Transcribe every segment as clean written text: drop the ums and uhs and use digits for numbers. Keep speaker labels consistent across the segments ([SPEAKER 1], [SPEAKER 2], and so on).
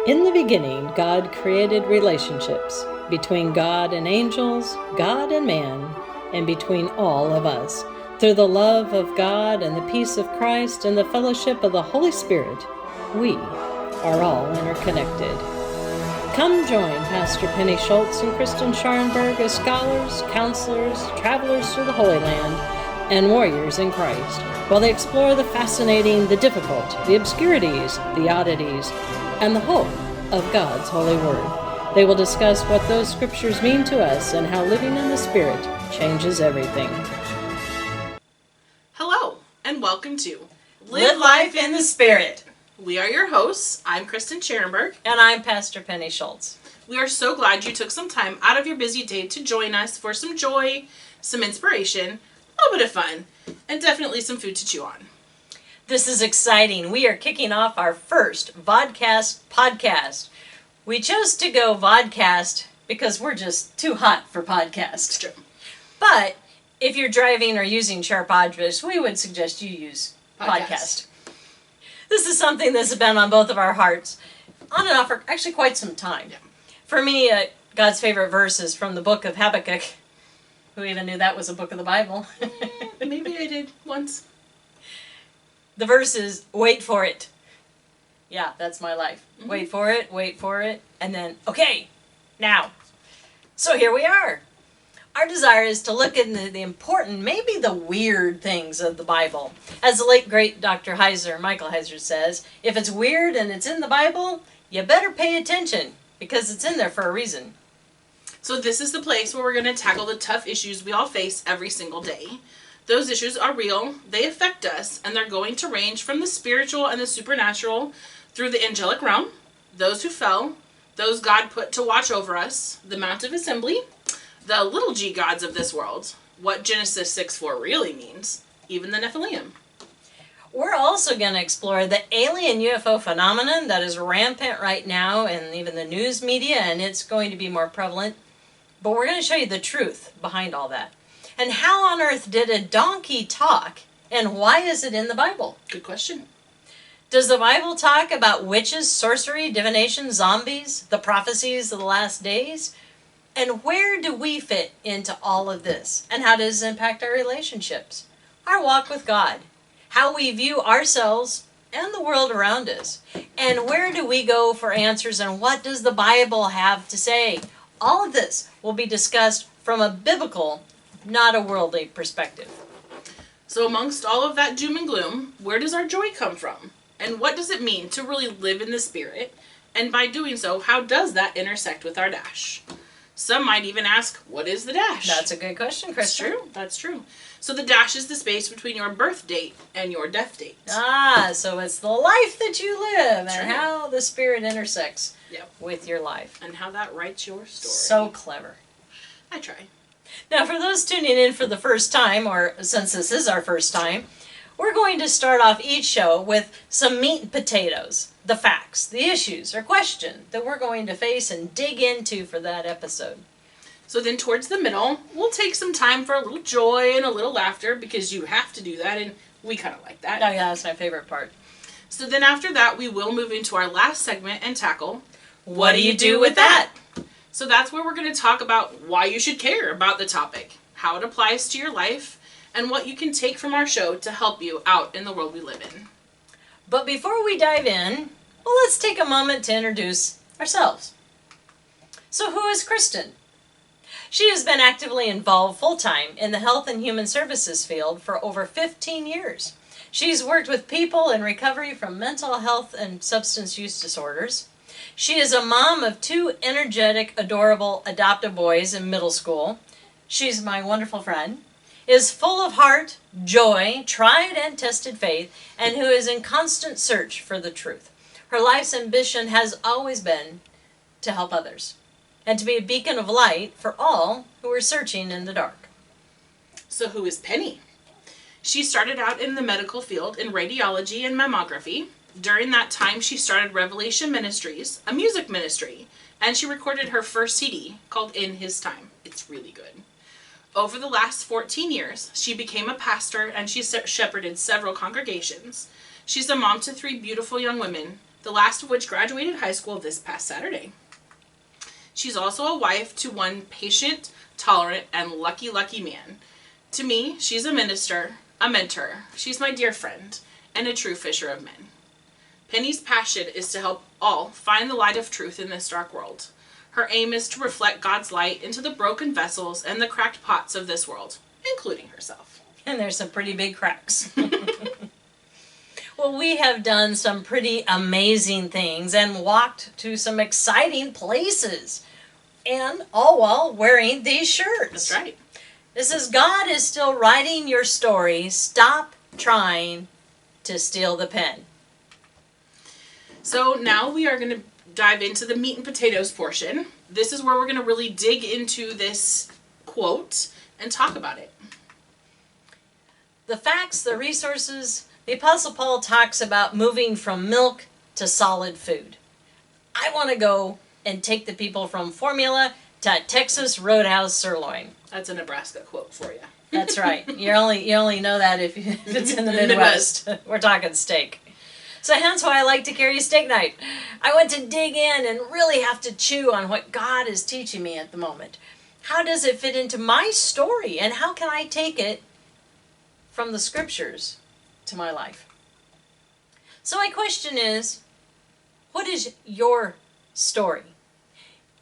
[SPEAKER 1] In the beginning, God created relationships between God and angels, God and man, and between all of us. Through the love of God and the peace of Christ and the fellowship of the Holy Spirit, we are all interconnected. Come join Pastor Penny Schulz and Kristen Scharrenberg as scholars, counselors, travelers through the Holy Land, and warriors in Christ, while they explore the fascinating, the difficult, the obscurities, the oddities, and the hope of God's holy word. They will discuss what those scriptures mean to us and how living in the Spirit changes everything.
[SPEAKER 2] Hello, and welcome to
[SPEAKER 1] Live Life in the Spirit.
[SPEAKER 2] We are your hosts. I'm Kristen Scharrenberg.
[SPEAKER 1] And I'm Pastor Penny Schulz.
[SPEAKER 2] We are so glad you took some time out of your busy day to join us for some joy, some inspiration, a little bit of fun, and definitely some food to chew on.
[SPEAKER 1] This is exciting. We are kicking off our first vodcast podcast. We chose to go vodcast because we're just too hot for podcast.
[SPEAKER 2] True.
[SPEAKER 1] But if you're driving or using sharp objects, we would suggest you use podcast. This is something that's been on both of our hearts on and off for actually quite some time.
[SPEAKER 2] Yeah.
[SPEAKER 1] For me, God's favorite verse is from the book of Habakkuk. Who even knew that was a book of the Bible?
[SPEAKER 2] Maybe I did once.
[SPEAKER 1] The verse is, wait for it. Yeah, that's my life.
[SPEAKER 2] Mm-hmm.
[SPEAKER 1] Wait for it, and then, okay, now. So here we are. Our desire is to look at the important, maybe the weird things of the Bible. As the late, great Dr. Michael Heiser says, if it's weird and it's in the Bible, you better pay attention, because it's in there for a reason.
[SPEAKER 2] So this is the place where we're going to tackle the tough issues we all face every single day. Those issues are real, they affect us, and they're going to range from the spiritual and the supernatural through the angelic realm, those who fell, those God put to watch over us, the Mount of Assembly, the little g gods of this world, what Genesis 6:4 really means, even the Nephilim.
[SPEAKER 1] We're also going to explore the alien UFO phenomenon that is rampant right now in even the news media, and it's going to be more prevalent. But we're going to show you the truth behind all that. And how on earth did a donkey talk, and why is it in the Bible?
[SPEAKER 2] Good question.
[SPEAKER 1] Does the Bible talk about witches, sorcery, divination, zombies, the prophecies of the last days? And where do we fit into all of this? And how does it impact our relationships, our walk with God, how we view ourselves and the world around us? And where do we go for answers, and what does the Bible have to say? All of this will be discussed from a biblical, not a worldly perspective.
[SPEAKER 2] So amongst all of that doom and gloom, where does our joy come from? And what does it mean to really live in the Spirit? And by doing so, how does that intersect with our dash? Some might even ask, what is the dash?
[SPEAKER 1] That's a good question, Kristen.
[SPEAKER 2] That's true. So the dash is the space between your birth date and your death date.
[SPEAKER 1] So it's the life that you live and
[SPEAKER 2] True.
[SPEAKER 1] how the Spirit intersects
[SPEAKER 2] Yep.
[SPEAKER 1] with your life.
[SPEAKER 2] And how that writes your story.
[SPEAKER 1] So clever.
[SPEAKER 2] I try.
[SPEAKER 1] Now, for those tuning in for the first time, or since this is our first time, we're going to start off each show with some meat and potatoes, the facts, the issues, or question that we're going to face and dig into for that episode.
[SPEAKER 2] So then towards the middle, we'll take some time for a little joy and a little laughter, because you have to do that, and we kind of like that.
[SPEAKER 1] Oh yeah, that's my favorite part.
[SPEAKER 2] So then after that, we will move into our last segment and tackle,
[SPEAKER 1] What do you do with that?
[SPEAKER 2] So that's where we're going to talk about why you should care about the topic, how it applies to your life, and what you can take from our show to help you out in the world we live in.
[SPEAKER 1] But before we dive in, well, let's take a moment to introduce ourselves. So who is Kristen? She has been actively involved full-time in the health and human services field for over 15 years. She's worked with people in recovery from mental health and substance use disorders. She is a mom of 2 energetic, adorable adoptive boys in middle school. She's my wonderful friend, is full of heart, joy, tried and tested faith, and who is in constant search for the truth. Her life's ambition has always been to help others and to be a beacon of light for all who are searching in the dark.
[SPEAKER 2] So who is Penny? She started out in the medical field in radiology and mammography. During that time, she started Revelation Ministries, a music ministry, and she recorded her first CD called In His Time. It's really good. Over the last 14 years, she became a pastor, and she shepherded several congregations. She's a mom to 3 beautiful young women, the last of which graduated high school this past Saturday. She's also a wife to one patient, tolerant, and lucky man. To me, she's a minister, a mentor. She's my dear friend, and a true fisher of men. Penny's passion is to help all find the light of truth in this dark world. Her aim is to reflect God's light into the broken vessels and the cracked pots of this world, including herself.
[SPEAKER 1] And there's some pretty big cracks. Well, we have done some pretty amazing things and walked to some exciting places. And all while wearing these shirts.
[SPEAKER 2] That's right.
[SPEAKER 1] This is God is still writing your story. Stop trying to steal the pen.
[SPEAKER 2] So now we are going to dive into the meat and potatoes portion. This is where we're going to really dig into this quote and talk about it.
[SPEAKER 1] The facts, the resources, the Apostle Paul talks about moving from milk to solid food. I want to go and take the people from formula to Texas Roadhouse sirloin.
[SPEAKER 2] That's a Nebraska quote for you.
[SPEAKER 1] That's right. You only know that if it's in the Midwest. We're talking steak. So hence why I like to carry a steak knife. I want to dig in and really have to chew on what God is teaching me at the moment. How does it fit into my story, and how can I take it from the scriptures to my life? So my question is, what is your story?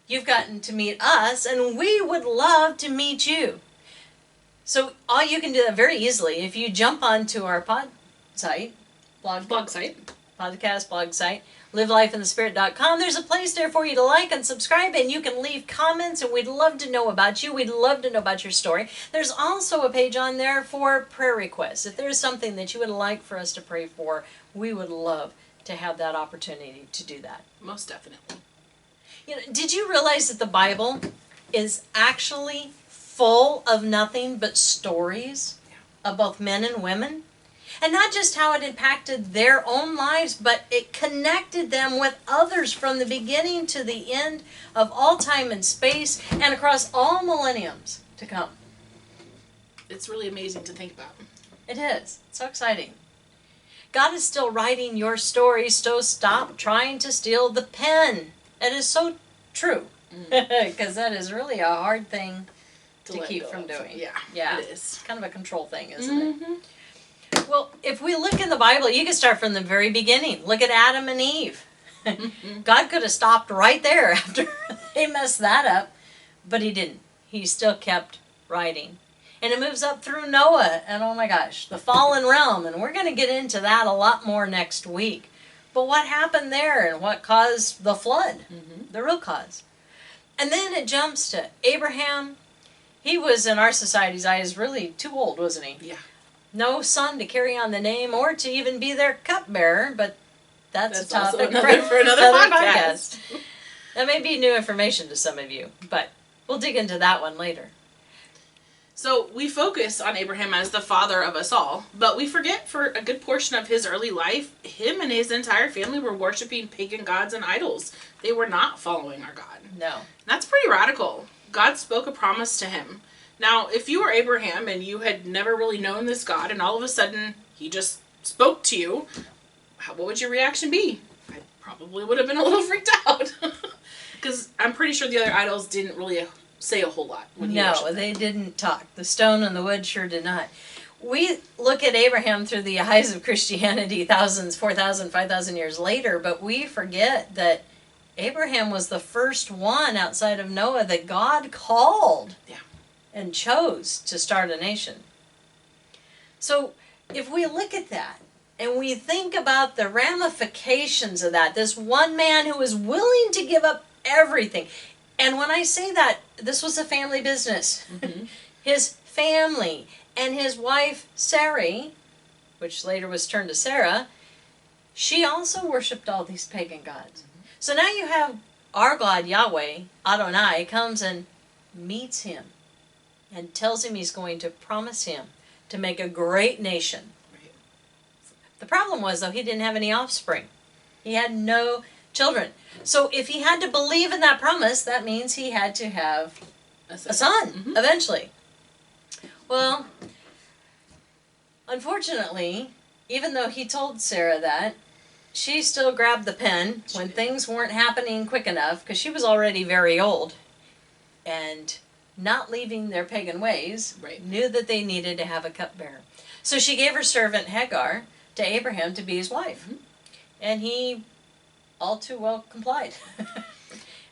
[SPEAKER 1] You've gotten to meet us, and we would love to meet you. So all you can do that very easily if you jump onto our blog site, livelifeinthespirit.com. There's a place there for you to like and subscribe, and you can leave comments, and we'd love to know about you. We'd love to know about your story. There's also a page on there for prayer requests. If there's something that you would like for us to pray for, we would love to have that opportunity to do that.
[SPEAKER 2] Most definitely.
[SPEAKER 1] You know, did you realize that the Bible is actually full of nothing but stories of both men and women? And not just how it impacted their own lives, but it connected them with others from the beginning to the end of all time and space and across all millenniums to come.
[SPEAKER 2] It's really amazing to think about.
[SPEAKER 1] It is. It's so exciting. God is still writing your story, so stop trying to steal the pen. It is so true. Because that is really a hard thing to keep from doing.
[SPEAKER 2] Yeah, it is.
[SPEAKER 1] It's kind of a control thing, isn't it? Well, if we look in the Bible, you can start from the very beginning. Look at Adam and Eve. God could have stopped right there after they messed that up, but he didn't. He still kept writing. And it moves up through Noah, and oh my gosh, the fallen realm, and we're going to get into that a lot more next week. But what happened there and what caused the flood, the real cause. And then it jumps to Abraham. He was, in our society's eyes, really too old, wasn't he?
[SPEAKER 2] Yeah.
[SPEAKER 1] No son to carry on the name or to even be their cupbearer, but that's a topic
[SPEAKER 2] for another podcast.
[SPEAKER 1] That may be new information to some of you, but we'll dig into that one later.
[SPEAKER 2] So we focus on Abraham as the father of us all, but we forget for a good portion of his early life, him and his entire family were worshiping pagan gods and idols. They were not following our God.
[SPEAKER 1] No.
[SPEAKER 2] That's pretty radical. God spoke a promise to him. Now, if you were Abraham and you had never really known this God, and all of a sudden he just spoke to you, what would your reaction be? I probably would have been a little freaked out. Because I'm pretty sure the other idols didn't really say a whole lot. When
[SPEAKER 1] No, they didn't talk. The stone and the wood sure did not. We look at Abraham through the eyes of Christianity thousands, 4,000, 5,000 years later, but we forget that Abraham was the first one outside of Noah that God called.
[SPEAKER 2] Yeah.
[SPEAKER 1] And chose to start a nation. So if we look at that and we think about the ramifications of that, this one man who was willing to give up everything. And when I say that, this was a family business. His family and his wife, Sarai, which later was turned to Sarah, she also worshipped all these pagan gods. So now you have our God, Yahweh, Adonai, comes and meets him. And tells him he's going to promise him to make a great nation.
[SPEAKER 2] Right.
[SPEAKER 1] The problem was, though, he didn't have any offspring. He had no children. So if he had to believe in that promise, that means he had to have a son, eventually. Well, unfortunately, even though he told Sarah that, she still grabbed the pen when things weren't happening quick enough, because she was already very old. And not leaving their pagan ways, knew that they needed to have a cupbearer. So she gave her servant Hagar to Abraham to be his wife. And he all too well complied.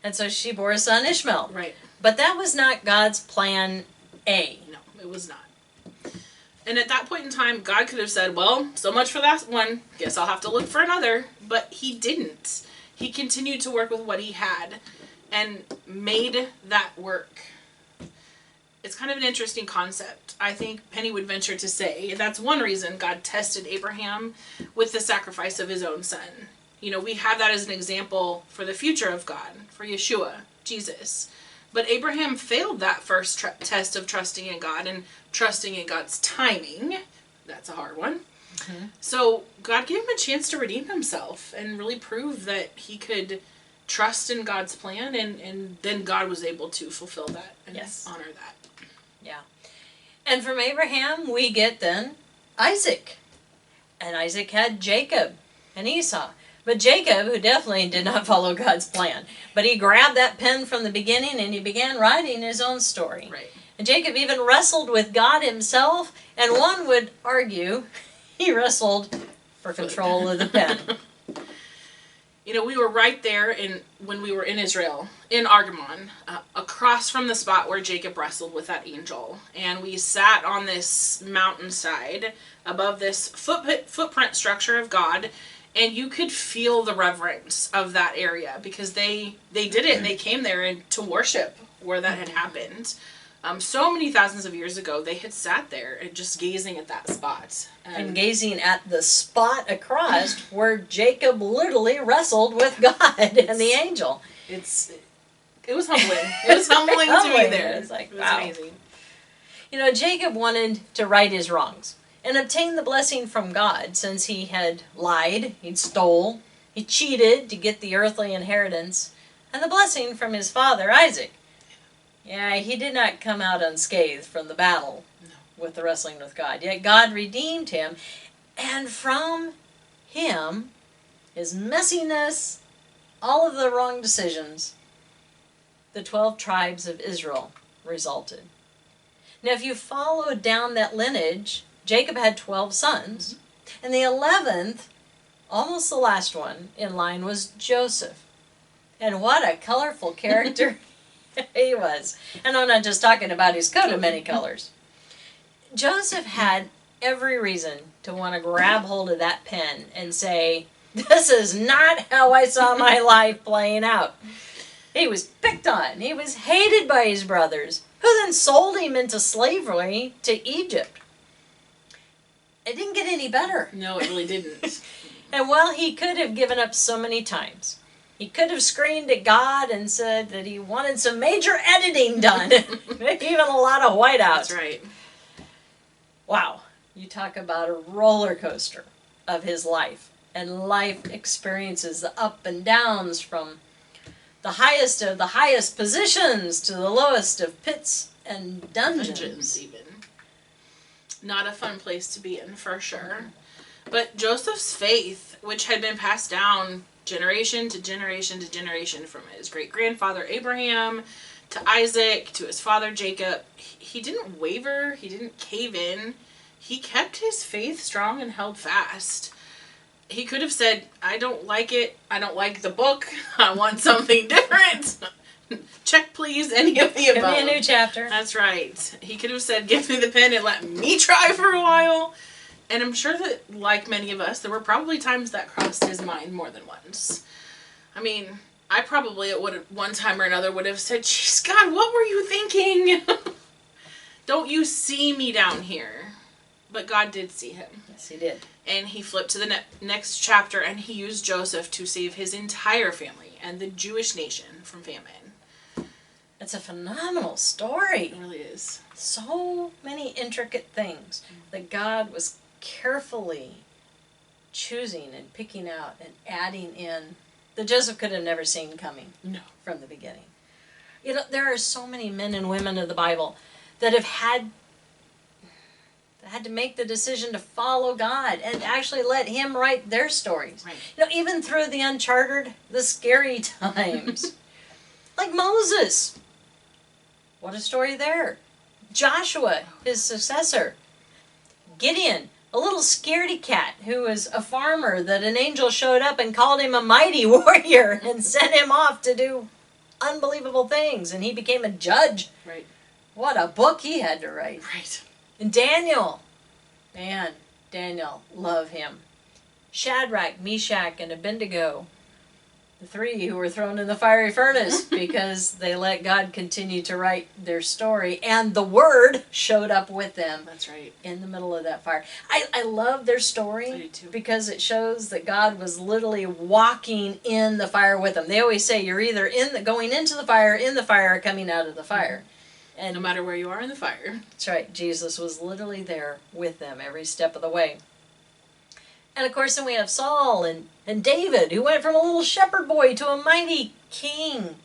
[SPEAKER 1] And so she bore a son, Ishmael.
[SPEAKER 2] Right.
[SPEAKER 1] But that was not God's plan A.
[SPEAKER 2] No, it was not. And at that point in time, God could have said, well, so much for that one. Guess I'll have to look for another. But he didn't. He continued to work with what he had and made that work. It's kind of an interesting concept. I think Penny would venture to say that's one reason God tested Abraham with the sacrifice of his own son. You know, we have that as an example for the future of God, for Yeshua, Jesus. But Abraham failed that first test of trusting in God and trusting in God's timing. That's a hard one. Mm-hmm. So God gave him a chance to redeem himself and really prove that he could trust in God's plan, and then God was able to fulfill that and honor that.
[SPEAKER 1] Yeah. And from Abraham, we get then Isaac. And Isaac had Jacob and Esau. But Jacob, who definitely did not follow God's plan, but he grabbed that pen from the beginning and he began writing his own story.
[SPEAKER 2] Right.
[SPEAKER 1] And Jacob even wrestled with God himself, and one would argue he wrestled for control of the pen.
[SPEAKER 2] You know, we were right there when we were in Israel, in Argamon, across from the spot where Jacob wrestled with that angel. And we sat on this mountainside above this footprint structure of God, and you could feel the reverence of that area because they did it and they came there to worship where that had happened. So many thousands of years ago, they had sat there and just gazing at that spot.
[SPEAKER 1] And gazing at the spot across where Jacob literally wrestled with God and the angel.
[SPEAKER 2] It was humbling. It was humbling to be there.
[SPEAKER 1] It's like,
[SPEAKER 2] it was
[SPEAKER 1] wow.
[SPEAKER 2] amazing.
[SPEAKER 1] You know, Jacob wanted to right his wrongs and obtain the blessing from God, since he had lied, he stole, he cheated to get the earthly inheritance, and the blessing from his father Isaac. Yeah, he did not come out unscathed from the battle with the wrestling with God. Yet God redeemed him, and from him, his messiness, all of the wrong decisions, the 12 tribes of Israel resulted. Now, if you follow down that lineage, Jacob had 12 sons, and the 11th, almost the last one in line, was Joseph. And what a colorful character he was. And I'm not just talking about his coat of many colors. Joseph had every reason to want to grab hold of that pen and say, this is not how I saw my life playing out. He was picked on. He was hated by his brothers, who then sold him into slavery to Egypt. It didn't get any better.
[SPEAKER 2] No, it really didn't.
[SPEAKER 1] And while he could have given up so many times, he could have screamed at God and said that he wanted some major editing done. Even a lot of whiteouts.
[SPEAKER 2] That's right.
[SPEAKER 1] Wow. You talk about a roller coaster of his life. And life experiences, the up and downs, from the highest of the highest positions to the lowest of pits and dungeons
[SPEAKER 2] even. Not a fun place to be in, for sure. But Joseph's faith, which had been passed down generation to generation to generation from his great-grandfather Abraham to Isaac to his father Jacob, he didn't waver, he didn't cave in. He kept his faith strong and held fast. He could have said, I don't like it, I don't like the book, I want something different. Check, please, any of the above.
[SPEAKER 1] Give me a new chapter.
[SPEAKER 2] That's right. He could have said, give me the pen and let me try for a while. And I'm sure that, like many of us, there were probably times that crossed his mind more than once. I mean, I probably at one time or another would have said, "Jeez, God, what were you thinking? Don't you see me down here?" But God did see him.
[SPEAKER 1] Yes, he did.
[SPEAKER 2] And he flipped to the next chapter, and he used Joseph to save his entire family and the Jewish nation from famine.
[SPEAKER 1] It's a phenomenal story.
[SPEAKER 2] It really is.
[SPEAKER 1] So many intricate things that God was carefully choosing and picking out and adding in that Joseph could have never seen coming from the beginning. You know, there are so many men and women of the Bible that have had had to make the decision to follow God and actually let him write their stories.
[SPEAKER 2] Right.
[SPEAKER 1] You know, even through the uncharted, the scary times. Like Moses. What a story there. Joshua, his successor. Gideon, a little scaredy cat who was a farmer that an angel showed up and called him a mighty warrior and sent him off to do unbelievable things. And he became a judge.
[SPEAKER 2] Right.
[SPEAKER 1] What a book he had to write.
[SPEAKER 2] Right.
[SPEAKER 1] And Daniel. Man, Daniel, love him. Shadrach, Meshach, and Abednego. The three who were thrown in the fiery furnace because they let God continue to write their story. And the Word showed up with them.
[SPEAKER 2] That's right.
[SPEAKER 1] In the middle of that fire. I love their story
[SPEAKER 2] I do too.
[SPEAKER 1] because it shows that God was literally walking in the fire with them. They always say you're either going into the fire, or coming out of the fire.
[SPEAKER 2] And no matter where you are in the fire.
[SPEAKER 1] That's right. Jesus was literally there with them every step of the way. And of course then we have Saul and David, who went from a little shepherd boy to a mighty king.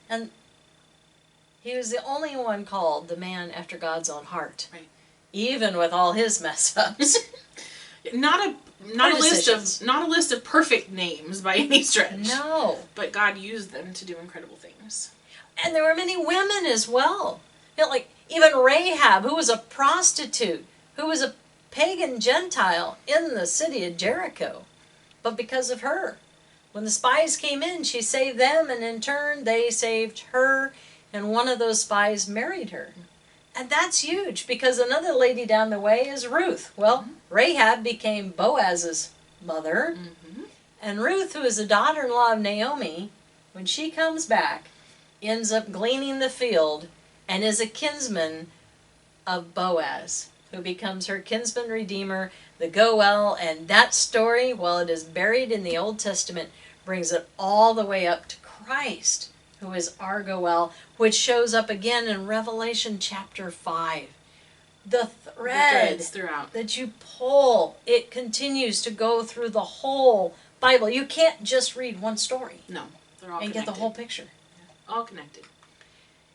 [SPEAKER 1] And he was the only one called the man after God's own heart.
[SPEAKER 2] Right.
[SPEAKER 1] Even with all his mess ups.
[SPEAKER 2] Not a list of perfect names by any stretch.
[SPEAKER 1] No.
[SPEAKER 2] But God used them to do incredible things.
[SPEAKER 1] And there were many women as well. You know, like even Rahab, who was a prostitute, who was a pagan Gentile in the city of Jericho. But because of her, when the spies came in, she saved them, and in turn they saved her, and one of those spies married her. And that's huge, because another lady down the way is Ruth. Well, Rahab became Boaz's mother, and Ruth, who is the daughter-in-law of Naomi, when she comes back, ends up gleaning the field and is a kinsman of Boaz, who becomes her kinsman redeemer, the Goel. And that story, while it is buried in the Old Testament, brings it all the way up to Christ, who is our Goel, which shows up again in Revelation chapter 5. The thread
[SPEAKER 2] throughout
[SPEAKER 1] that you pull, it continues to go through the whole Bible. You can't just read one story.
[SPEAKER 2] No, they're all
[SPEAKER 1] and
[SPEAKER 2] connected.
[SPEAKER 1] get the whole picture.
[SPEAKER 2] Yeah, all connected.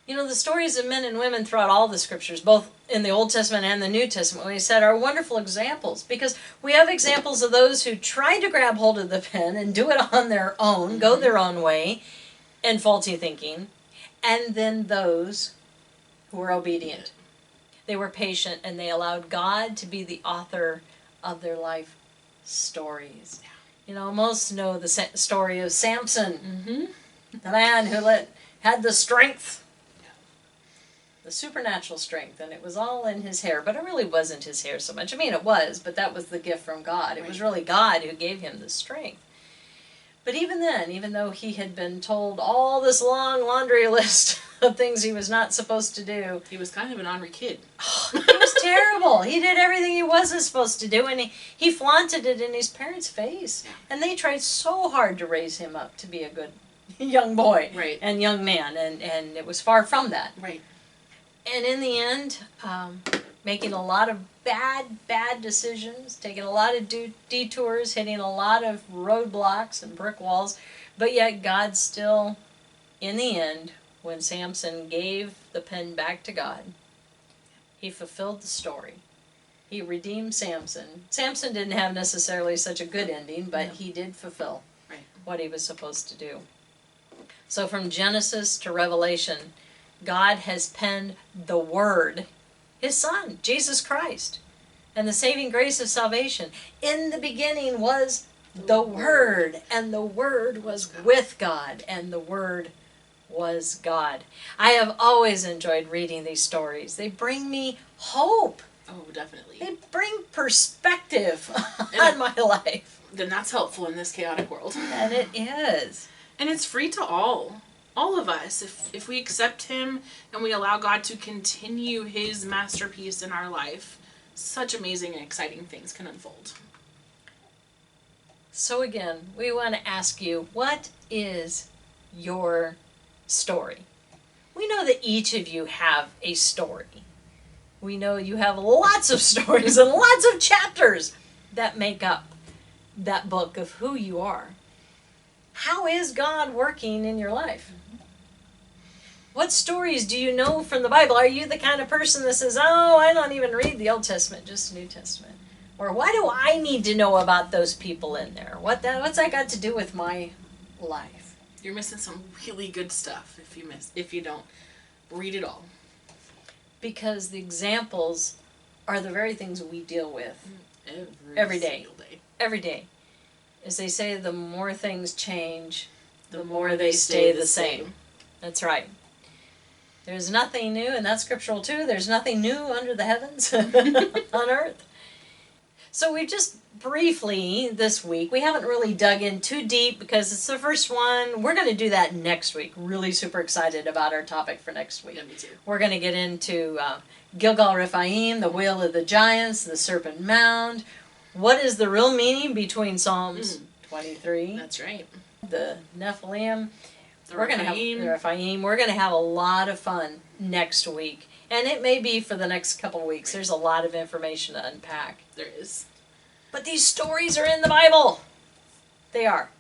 [SPEAKER 1] You know, the stories of men and women throughout all the scriptures, both in the Old Testament and the New Testament, we said, are wonderful examples, because we have examples of those who tried to grab hold of the pen and do it on their own, go their own way, and faulty thinking, and then those who were obedient. They were patient, and they allowed God to be the author of their life stories. You know, most know the story of Samson, the man who had the strength, the supernatural strength, and it was all in his hair, but it really wasn't his hair so much. I mean, it was, but that was the gift from God. It was really God who gave him the strength. But even then, even though he had been told all this long laundry list of things he was not supposed to do,
[SPEAKER 2] he was kind of an ornery kid.
[SPEAKER 1] He was terrible. He did everything he wasn't supposed to do, and he flaunted it in his parents' face. And they tried so hard to raise him up to be a good young boy and young man, and it was far from that.
[SPEAKER 2] Right.
[SPEAKER 1] And in the end, making a lot of bad decisions, taking a lot of detours, hitting a lot of roadblocks and brick walls, but yet God still, in the end, when Samson gave the pen back to God, he fulfilled the story. He redeemed Samson. Samson didn't have necessarily such a good ending, but he did fulfill what he was supposed to do. So from Genesis to Revelation, God has penned the Word, His Son, Jesus Christ, and the saving grace of salvation. In the beginning was the Word, and the Word was with God, and the Word was God. I have always enjoyed reading these stories. They bring me hope.
[SPEAKER 2] Oh, definitely.
[SPEAKER 1] They bring perspective on my life.
[SPEAKER 2] Then that's helpful in this chaotic world.
[SPEAKER 1] And it is.
[SPEAKER 2] And it's free to all of us. If we accept Him and we allow God to continue His masterpiece in our life, such amazing and exciting things can unfold.
[SPEAKER 1] So again, we want to ask you, what is your story? We know that each of you have a story. We know you have lots of stories and lots of chapters that make up that book of who you are. How is God working in your life? What stories do you know from the Bible? Are you the kind of person that says, oh, I don't even read the Old Testament, just the New Testament? Or why do I need to know about those people in there? What's that got to do with my life?
[SPEAKER 2] You're missing some really good stuff if you don't read it all.
[SPEAKER 1] Because the examples are the very things we deal with every day. Every day. As they say, the more things change, the more they stay the same. That's right. There's nothing new, and that's scriptural too. There's nothing new under the heavens on earth. So we just briefly this week, we haven't really dug in too deep because it's the first one. We're going to do that next week. Really super excited about our topic for next week.
[SPEAKER 2] Yeah, me too.
[SPEAKER 1] We're going to get into Gilgal Rephaim, the Wheel of the Giants, the Serpent Mound. What is the real meaning between Psalms 23?
[SPEAKER 2] That's right.
[SPEAKER 1] The Nephilim.
[SPEAKER 2] We're going to have
[SPEAKER 1] the Rephaim. We're going to have a lot of fun next week. And it may be for the next couple of weeks. There's a lot of information to unpack.
[SPEAKER 2] There is.
[SPEAKER 1] But these stories are in the Bible. They are.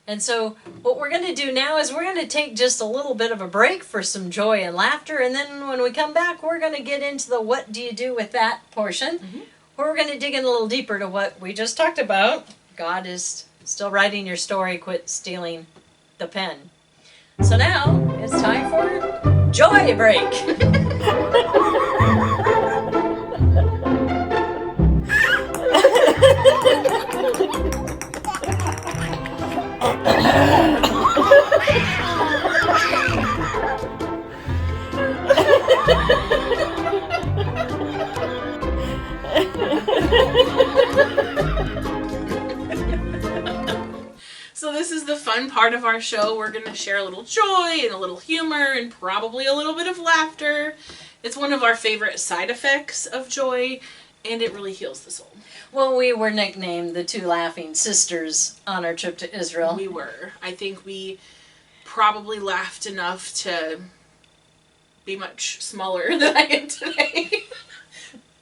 [SPEAKER 1] And so what we're going to do now is we're going to take just a little bit of a break for some joy and laughter. And then when we come back, we're going to get into the what do you do with that portion. Mm-hmm. We're going to dig in a little deeper to what we just talked about. God is still writing your story. Quit stealing the pen. So now it's time for Joy Break.
[SPEAKER 2] So this is the fun part of our show. We're going to share a little joy and a little humor and probably a little bit of laughter. It's one of our favorite side effects of joy, and it really heals the soul.
[SPEAKER 1] Well, we were nicknamed the two laughing sisters on our trip to Israel.
[SPEAKER 2] We were. I think we probably laughed enough to be much smaller than I am today.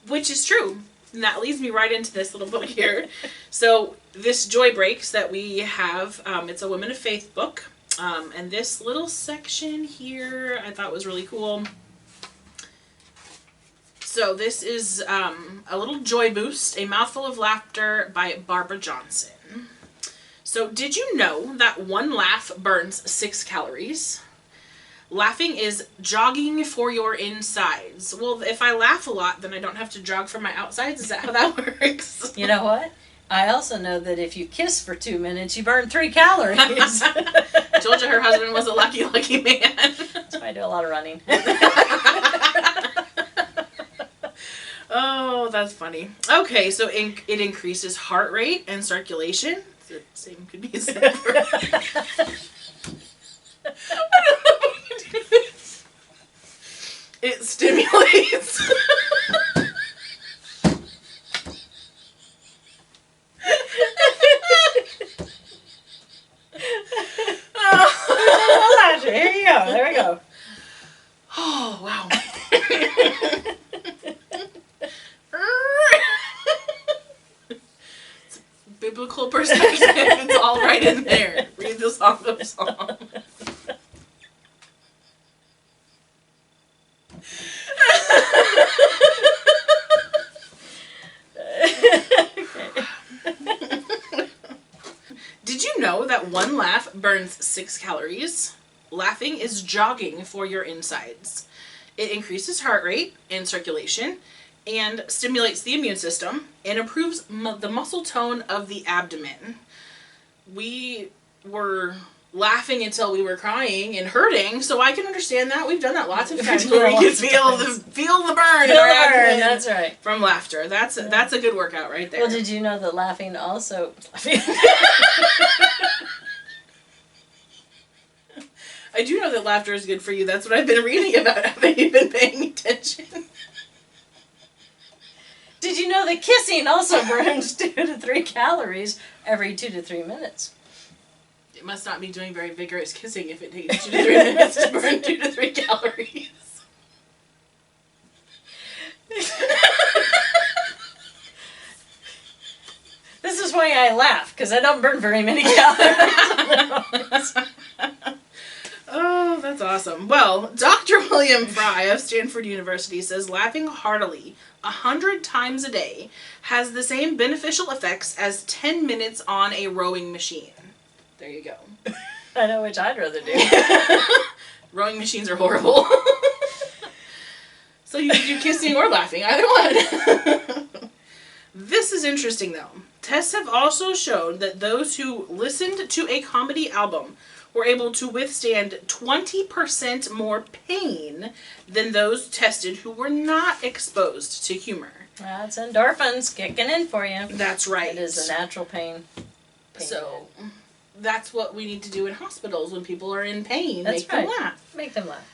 [SPEAKER 2] Which is true. And that leads me right into this little book here. So this Joy Breaks that we have, it's a Women of Faith book. And this little section here I thought was really cool. So this is a little joy boost, A Mouthful of Laughter by Barbara Johnson. So did you know that one laugh burns 6 calories? Laughing is jogging for your insides. Well, if I laugh a lot, then I don't have to jog for my outsides. Is that how that works?
[SPEAKER 1] You know what? I also know that if you kiss for 2 minutes, you burn 3 calories.
[SPEAKER 2] I told you her husband was a lucky, lucky man.
[SPEAKER 1] That's why I do a lot of running.
[SPEAKER 2] Oh, that's funny. Okay, so it increases heart rate and circulation. The same could be said for... I don't know if we can do this. It stimulates...
[SPEAKER 1] Here you go. There we go.
[SPEAKER 2] Oh, wow. Biblical perspective, it's all right in there. Read the Song of Songs. Did you know that one laugh burns 6 calories? Laughing is jogging for your insides. It increases heart rate and circulation, and stimulates the immune system, and improves the muscle tone of the abdomen. We were laughing until we were crying and hurting, so I can understand that. We've done that lots of times where we can feel the burn in our abdomen.
[SPEAKER 1] That's right.
[SPEAKER 2] From laughter. That's a good workout right there.
[SPEAKER 1] Well, did you know that laughing also...
[SPEAKER 2] I do know that laughter is good for you. That's what I've been reading about. Haven't you been paying attention?
[SPEAKER 1] Did you know that kissing also burns 2 to 3 calories every 2 to 3 minutes?
[SPEAKER 2] It must not be doing very vigorous kissing if it takes 2 to 3 minutes to burn 2 to 3 calories.
[SPEAKER 1] This is why I laugh, because I don't burn very many calories.
[SPEAKER 2] Oh, that's awesome. Well, Dr. William Fry of Stanford University says laughing heartily 100 times a day has the same beneficial effects as 10 minutes on a rowing machine. There you go.
[SPEAKER 1] I know which I'd rather do.
[SPEAKER 2] Rowing machines are horrible. So you can do kissing or laughing, either one. This is interesting, though. Tests have also shown that those who listened to a comedy album were able to withstand 20% more pain than those tested who were not exposed to humor.
[SPEAKER 1] That's endorphins kicking in for you.
[SPEAKER 2] That's right.
[SPEAKER 1] It is a natural pain.
[SPEAKER 2] So that's what we need to do in hospitals when people are in pain.
[SPEAKER 1] That's
[SPEAKER 2] Make
[SPEAKER 1] right.
[SPEAKER 2] them laugh.
[SPEAKER 1] Make them laugh.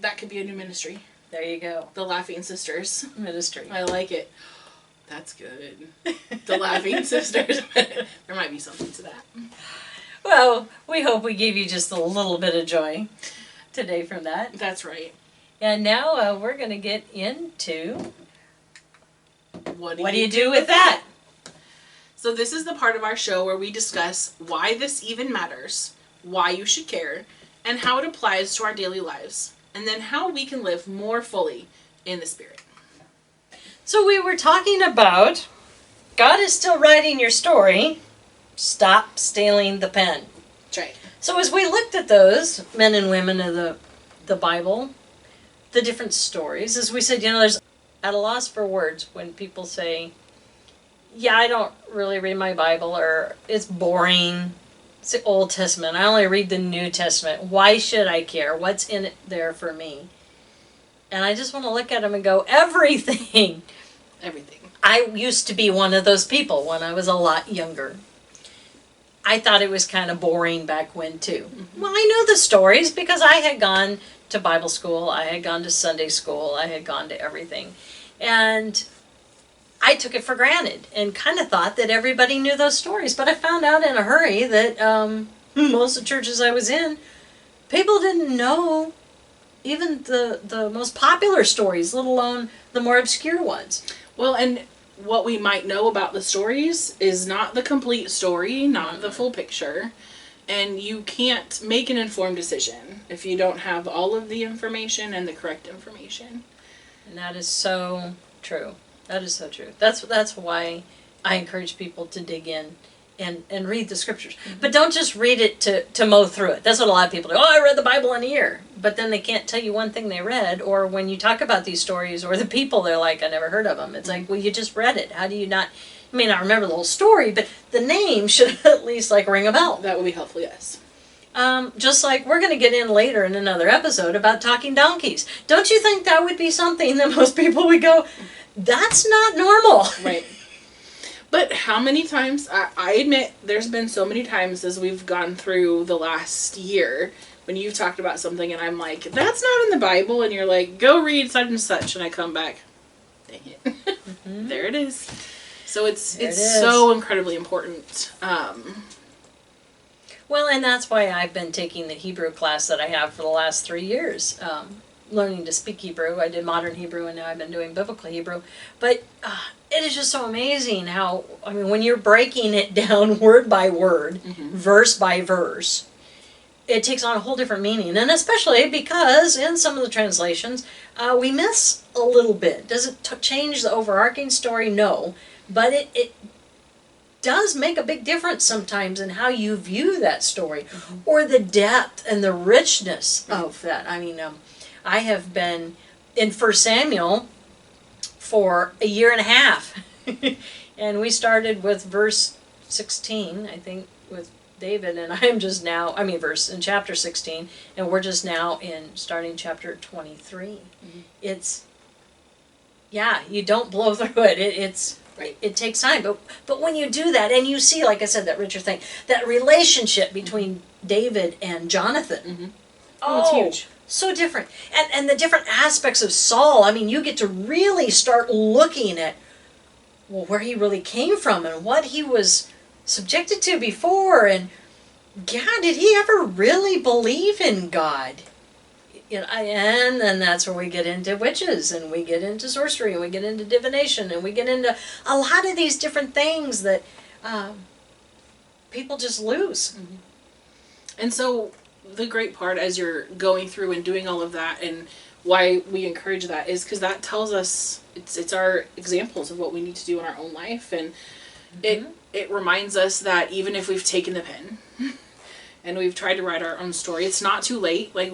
[SPEAKER 2] That could be a new ministry.
[SPEAKER 1] There you go.
[SPEAKER 2] The Laughing Sisters.
[SPEAKER 1] Ministry.
[SPEAKER 2] I like it. That's good. The Laughing Sisters. There might be something to that.
[SPEAKER 1] Well, we hope we gave you just a little bit of joy today from that.
[SPEAKER 2] That's right.
[SPEAKER 1] And now we're going to get into
[SPEAKER 2] What
[SPEAKER 1] do you do with that?
[SPEAKER 2] So this is the part of our show where we discuss why this even matters, why you should care, and how it applies to our daily lives, and then how we can live more fully in the Spirit.
[SPEAKER 1] So we were talking about God is still writing your story. Stop stealing the pen.
[SPEAKER 2] That's right.
[SPEAKER 1] So as we looked at those men and women of the Bible, the different stories, as we said, there's at a loss for words when people say, yeah, I don't really read my Bible, or it's boring. It's the Old Testament. I only read the New Testament. Why should I care? What's in it there for me? And I just want to look at them and go, everything.
[SPEAKER 2] Everything.
[SPEAKER 1] I used to be one of those people when I was a lot younger. I thought it was kind of boring back when, too. Mm-hmm. Well, I knew the stories because I had gone to Bible school. I had gone to Sunday school. I had gone to everything. And I took it for granted and kind of thought that everybody knew those stories. But I found out in a hurry that most of the churches I was in, people didn't know even the most popular stories, let alone the more obscure ones.
[SPEAKER 2] Well, and what we might know about the stories is not the complete story, not the full picture. And you can't make an informed decision if you don't have all of the information and the correct information.
[SPEAKER 1] And that is so true. That is so true. That's why I encourage people to dig in and read the scriptures. Mm-hmm. But don't just read it to mow through it. That's what a lot of people do. Oh, I read the Bible in a year. But then they can't tell you one thing they read. Or when you talk about these stories or the people, they're like, I never heard of them. It's like, well, you just read it. How do you not... You may not remember the whole story, but the name should at least ring a bell.
[SPEAKER 2] That would be helpful, yes.
[SPEAKER 1] Just like we're going to get in later in another episode about talking donkeys. Don't you think that would be something that most people would go, that's not normal?
[SPEAKER 2] Right. But how many times, I admit, there's been so many times as we've gone through the last year when you've talked about something and I'm like, that's not in the Bible, and you're like, go read such and such, and I come back, dang it. Mm-hmm. There it is. So it's so incredibly important.
[SPEAKER 1] Well, and that's why I've been taking the Hebrew class that I have for the last 3 years, learning to speak Hebrew. I did modern Hebrew, and now I've been doing biblical Hebrew. But it is just so amazing how, when you're breaking it down word by word, mm-hmm. verse by verse, it takes on a whole different meaning. And especially because in some of the translations, we miss a little bit. Does it change the overarching story? No. But it does make a big difference sometimes in how you view that story, mm-hmm. or the depth and the richness of that. I have been in 1 Samuel for a year and a half, and we started with verse 16, I think, with David, and I'm just now, in chapter 16, and we're just now starting chapter 23. Mm-hmm. You don't blow through it. It's right. It takes time, but when you do that, and you see, like I said, that richer thing, that relationship between David and Jonathan, mm-hmm.
[SPEAKER 2] It's huge.
[SPEAKER 1] So different. And the different aspects of Saul, you get to really start looking at, where he really came from and what he was subjected to before, and did he ever really believe in God? And then that's where we get into witches, and we get into sorcery, and we get into divination, and we get into a lot of these different things that people just lose.
[SPEAKER 2] Mm-hmm. And so the great part as you're going through and doing all of that, and why we encourage that, is because that tells us, it's our examples of what we need to do in our own life, and it reminds us that even if we've taken the pen and we've tried to write our own story, it's not too late. Like,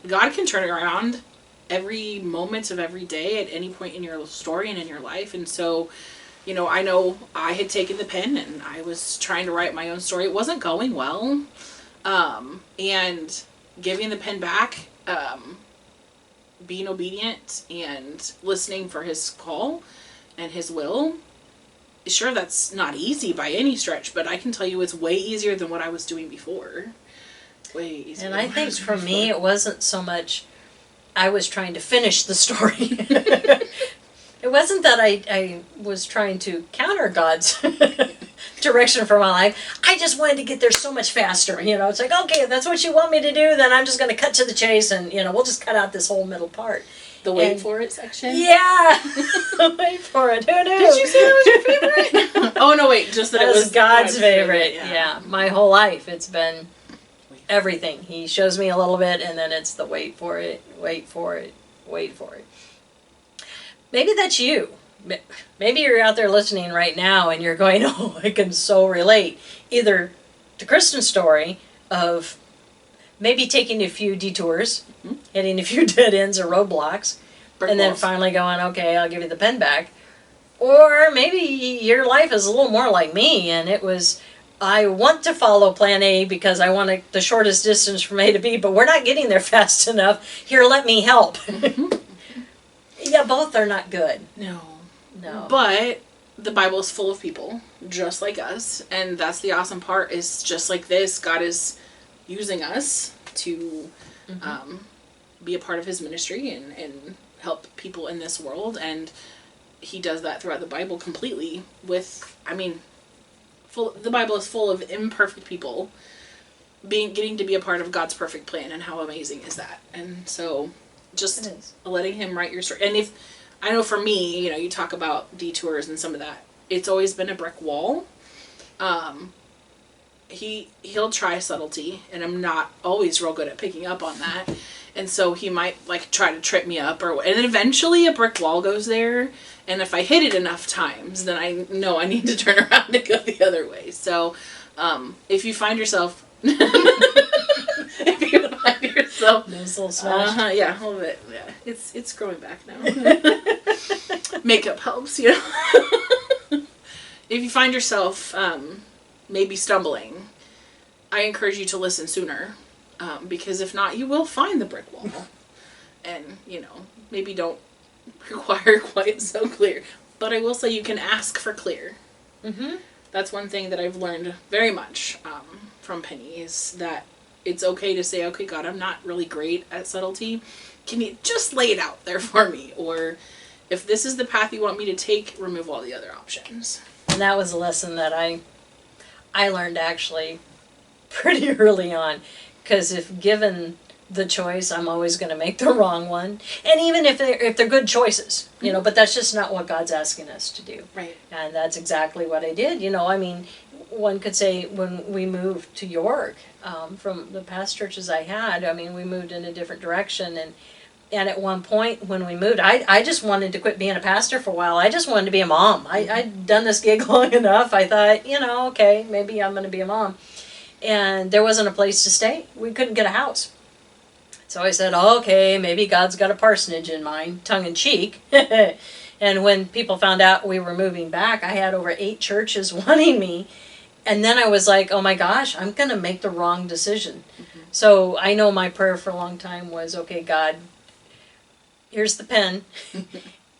[SPEAKER 2] God can turn it around every moment of every day at any point in your story and in your life. And so, I know I had taken the pen and I was trying to write my own story. It wasn't going well. And giving the pen back, being obedient and listening for his call and his will. Sure, that's not easy by any stretch, but I can tell you it's way easier than what I was doing before. Way easier.
[SPEAKER 1] And I think for me, it wasn't so much I was trying to finish the story. It wasn't that I was trying to counter God's direction for my life. I just wanted to get there so much faster. It's like, okay, if that's what you want me to do, then I'm just going to cut to the chase, and we'll just cut out this whole middle part.
[SPEAKER 2] The wait for it section?
[SPEAKER 1] Yeah. Wait for it. Who knew?
[SPEAKER 2] Did you say that was your favorite? Oh, no, wait. Just that it was
[SPEAKER 1] God's favorite. Yeah. My whole life, it's been everything. He shows me a little bit, and then it's the wait for it, wait for it, wait for it. Maybe that's you. Maybe you're out there listening right now, and you're going, oh, I can so relate. Either to Kristen's story of maybe taking a few detours, hitting a few dead ends or roadblocks, and then finally going, okay, I'll give you the pen back. Or maybe your life is a little more like me, and it was, I want to follow plan A because I want the shortest distance from A to B, but we're not getting there fast enough. Here, let me help. Yeah, both are not good.
[SPEAKER 2] No. But the Bible is full of people just like us, and that's the awesome part, is just like this, God is using us to be a part of his ministry and help people in this world, and he does that throughout the Bible completely with, the Bible is full of imperfect people getting to be a part of God's perfect plan, and how amazing is that? And so just letting him write your story. And if, I know for me, you talk about detours and some of that, it's always been a brick wall. He'll try subtlety, and I'm not always real good at picking up on that. And so he might try to trip me up, and then eventually a brick wall goes there. And if I hit it enough times, then I know I need to turn around and go the other way. So, if you find yourself,
[SPEAKER 1] Those little smash.
[SPEAKER 2] Yeah, a little bit. Yeah, it's growing back now. Makeup helps, If you find yourself maybe stumbling, I encourage you to listen sooner, because if not, you will find the brick wall, and maybe don't require quite so clear. But I will say you can ask for clear. That's one thing that I've learned very much from Penny, is that it's okay to say, okay, God, I'm not really great at subtlety. Can you just lay it out there for me? Or if this is the path you want me to take, remove all the other options.
[SPEAKER 1] And that was a lesson that I learned actually pretty early on. Because if given the choice, I'm always going to make the wrong one. And even if they're good choices, but that's just not what God's asking us to do.
[SPEAKER 2] Right.
[SPEAKER 1] And that's exactly what I did. One could say when we moved to York, from the past churches I had, we moved in a different direction. And at one point when we moved, I just wanted to quit being a pastor for a while. I just wanted to be a mom. I'd done this gig long enough. I thought, okay, maybe I'm going to be a mom. And there wasn't a place to stay. We couldn't get a house. So I said, okay, maybe God's got a parsonage in mind, tongue in cheek. And when people found out we were moving back, I had over 8 churches wanting me. And then I was like, oh my gosh, I'm going to make the wrong decision. So I know my prayer for a long time was, okay, God, here's the pen.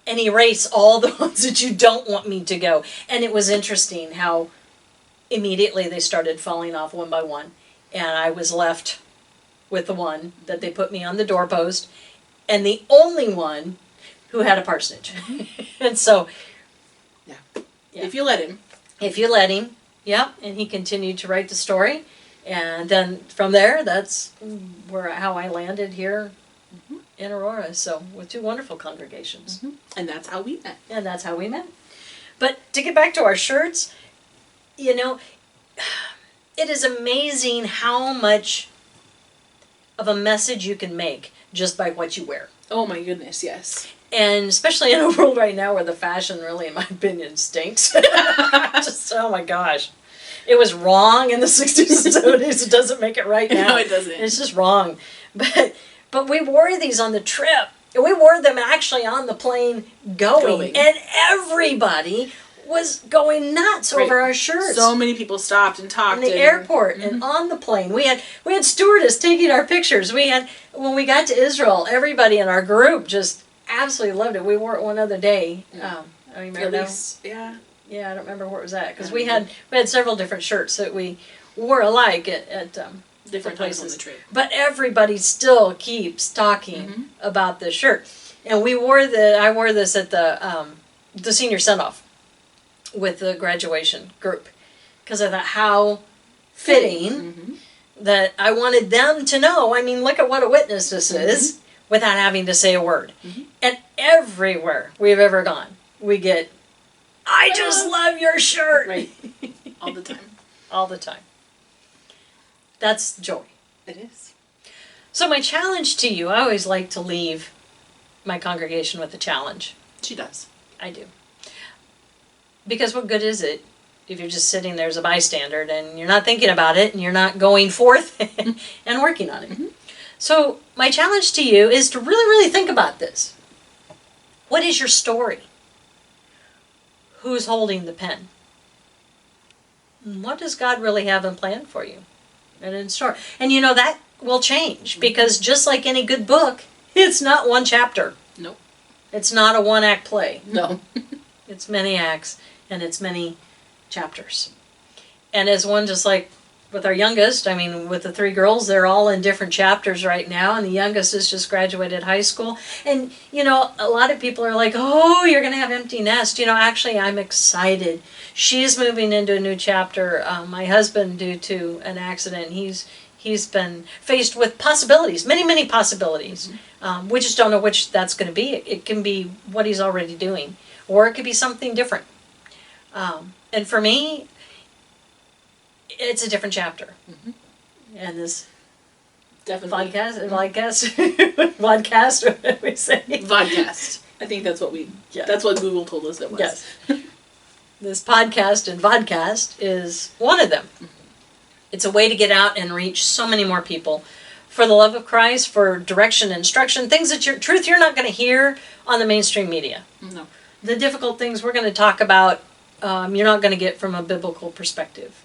[SPEAKER 1] And erase all the ones that you don't want me to go. And it was interesting how immediately they started falling off one by one. And I was left with the one that they put me on the doorpost, and the only one who had a parsonage. And so,
[SPEAKER 2] yeah. If you let him,
[SPEAKER 1] yeah. And he continued to write the story, and then from there, that's how I landed here in Aurora. So with 2 wonderful congregations,
[SPEAKER 2] and that's how we met.
[SPEAKER 1] But to get back to our shirts, it is amazing how much of a message you can make just by what you wear.
[SPEAKER 2] Oh my goodness, yes.
[SPEAKER 1] And especially in a world right now where the fashion really, in my opinion, stinks. Just, oh my gosh. It was wrong in the 60s and 70s. It doesn't make it right now.
[SPEAKER 2] No, it doesn't.
[SPEAKER 1] It's just wrong. But we wore these on the trip. We wore them actually on the plane going. And everybody was going nuts over our shirts.
[SPEAKER 2] So many people stopped and talked.
[SPEAKER 1] In the airport and on the plane. We had stewardess taking our pictures. When we got to Israel, everybody in our group just absolutely loved it. We wore it one other day. I don't remember I don't remember where it was at, because we had several different shirts that we wore alike at different places
[SPEAKER 2] on the trip.
[SPEAKER 1] But everybody still keeps talking about this shirt. And I wore this at the senior send-off with the graduation group, because I thought how fitting that I wanted them to know. I mean, look at what a witness this is, without having to say a word. And everywhere we've ever gone, we get, I just love your shirt.
[SPEAKER 2] Right. All the time.
[SPEAKER 1] All the time. That's joy.
[SPEAKER 2] It is.
[SPEAKER 1] So my challenge to you, I always like to leave my congregation with a challenge.
[SPEAKER 2] She does.
[SPEAKER 1] I do. Because what good is it if you're just sitting there as a bystander and you're not thinking about it and you're not going forth and working on it? So my challenge to you is to really, really think about this. What is your story? Who's holding the pen? What does God really have in plan for you and in store? And you know, that will change, because just like any good book, it's not one chapter.
[SPEAKER 2] Nope.
[SPEAKER 1] It's not a one-act play.
[SPEAKER 2] No.
[SPEAKER 1] It's many acts and it's many chapters. And as one, just like with our youngest, I mean, with the 3 girls, they're all in different chapters right now, and the youngest has just graduated high school. And, you know, a lot of people are like, oh, you're going to have empty nest. You know, actually, I'm excited. She's moving into a new chapter. My husband, due to an accident, he's been faced with possibilities, many, many possibilities. We just don't know which that's going to be. It can be what he's already doing, or it could be something different. And for me, it's a different chapter. And this
[SPEAKER 2] Definitely.
[SPEAKER 1] vodcast, what did we say?
[SPEAKER 2] Vodcast. I think that's what that's what Google told us it was.
[SPEAKER 1] Yes. This podcast and vodcast is one of them. It's a way to get out and reach so many more people for the love of Christ, for direction, instruction, things that truth you're not going to hear on the mainstream media.
[SPEAKER 2] No.
[SPEAKER 1] The difficult things we're going to talk about, you're not going to get from a biblical perspective.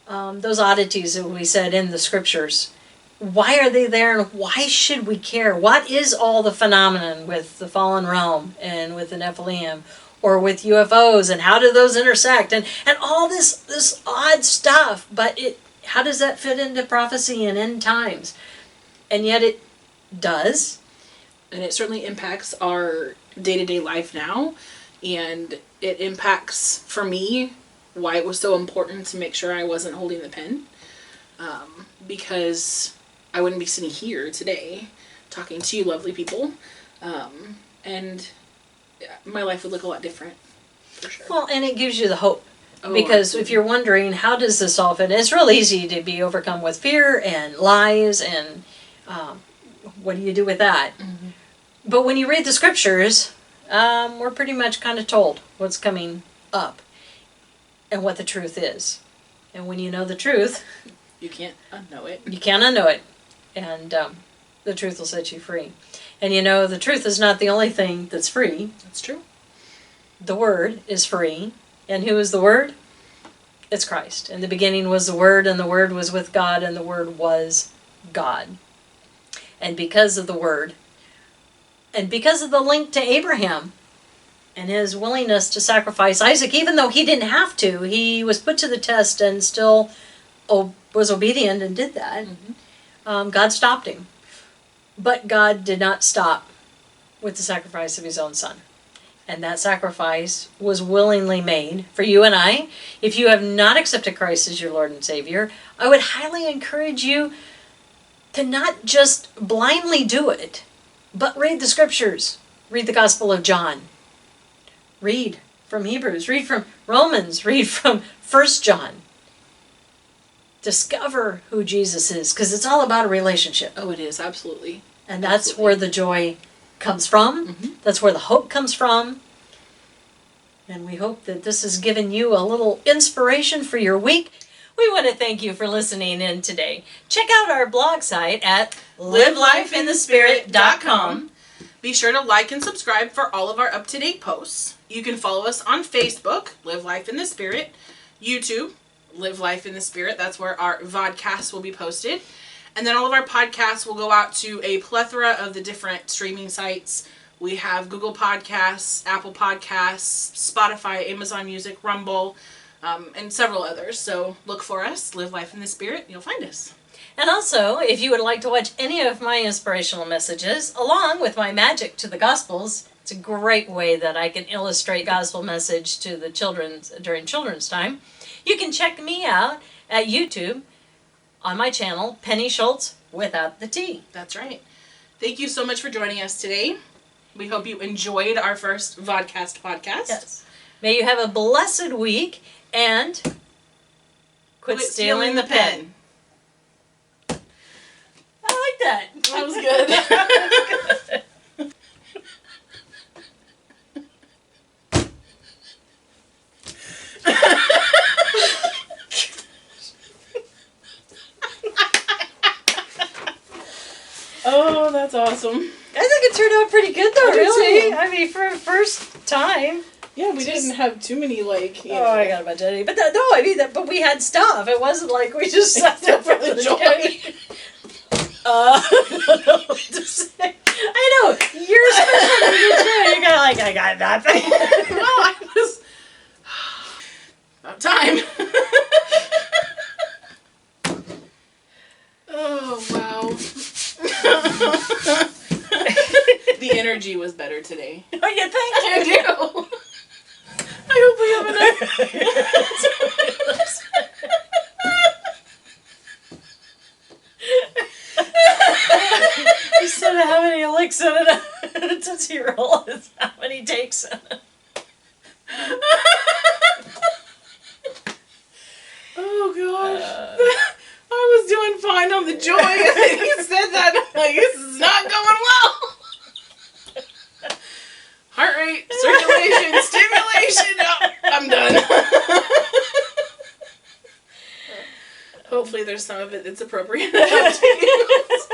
[SPEAKER 1] Those oddities that we said in the scriptures, why are they there and why should we care? What is all the phenomenon with the fallen realm and with the Nephilim or with UFOs, and how do those intersect, and all this odd stuff, but how does that fit into prophecy and end times? And yet it does.
[SPEAKER 2] And it certainly impacts our day-to-day life now, and it impacts, for me, why it was so important to make sure I wasn't holding the pen, because I wouldn't be sitting here today talking to you lovely people, and my life would look a lot different, for sure.
[SPEAKER 1] Well, and it gives you the hope, because if you're wondering, how does this all fit? It's real easy to be overcome with fear and lies, and what do you do with that? But when you read the scriptures, we're pretty much kind of told what's coming up and what the truth is. And when you know the truth,
[SPEAKER 2] you can't unknow it.
[SPEAKER 1] You can't unknow it. And the truth will set you free. And you know, the truth is not the only thing that's free.
[SPEAKER 2] That's true.
[SPEAKER 1] The Word is free. And who is the Word? It's Christ. In the beginning was the Word, and the Word was with God, and the Word was God. And because of the Word, and because of the link to Abraham, and his willingness to sacrifice Isaac, even though he didn't have to, he was put to the test and still was obedient and did that. God stopped him. But God did not stop with the sacrifice of his own son. And that sacrifice was willingly made for you and I. If you have not accepted Christ as your Lord and Savior, I would highly encourage you to not just blindly do it, but read the scriptures. Read the Gospel of John. Read from Hebrews. Read from Romans. Read from 1 John. discover who Jesus is, because it's all about a relationship.
[SPEAKER 2] Oh, it is, absolutely.
[SPEAKER 1] And that's where the joy comes from. That's where the hope comes from. And we hope that this has given you a little inspiration for your week. We want to thank you for listening in today. Check out our blog site at livelifeinthespirit.com.
[SPEAKER 2] Be sure to like and subscribe for all of our up-to-date posts. You can follow us on Facebook, Live Life in the Spirit, YouTube, Live Life in the Spirit. That's where our vodcasts will be posted. And then all of our podcasts will go out to a plethora of the different streaming sites. We have Google Podcasts, Apple Podcasts, Spotify, Amazon Music, Rumble, and several others. So look for us, Live Life in the Spirit, and you'll find us.
[SPEAKER 1] And also, if you would like to watch any of my inspirational messages, along with my Magic to the Gospels, it's a great way that I can illustrate gospel message to the children during children's time. You can check me out at YouTube on my channel, Penny Schulz, without the T.
[SPEAKER 2] That's right. Thank you so much for joining us today. We hope you enjoyed our first Vodcast podcast.
[SPEAKER 1] Yes. May you have a blessed week, and quit stealing the pen. I like that.
[SPEAKER 2] That was good. Oh, that's awesome.
[SPEAKER 1] I think it turned out pretty good, though,
[SPEAKER 2] I do
[SPEAKER 1] really.
[SPEAKER 2] too.
[SPEAKER 1] I mean, for a first time.
[SPEAKER 2] Yeah, we didn't have too many, like, you know.
[SPEAKER 1] I got a bunch of editing. But but we had stuff. It wasn't like we just sat there for the joy. I don't know what to say. I know. You're supposed to be too. You're kind of like, I got nothing.
[SPEAKER 2] No, I was... About time. Oh, wow. The energy was better today.
[SPEAKER 1] Oh, you think?
[SPEAKER 2] I do. I hope we have enough.
[SPEAKER 1] Instead of how many licks in a Tootsie Roll, it's how many takes in it.
[SPEAKER 2] Oh, gosh. I was doing fine on the joy, and then he said that. I'm like, this is not going well. Heart rate, circulation, stimulation. Oh, I'm done. Hopefully there's some of it that's appropriate enough to use.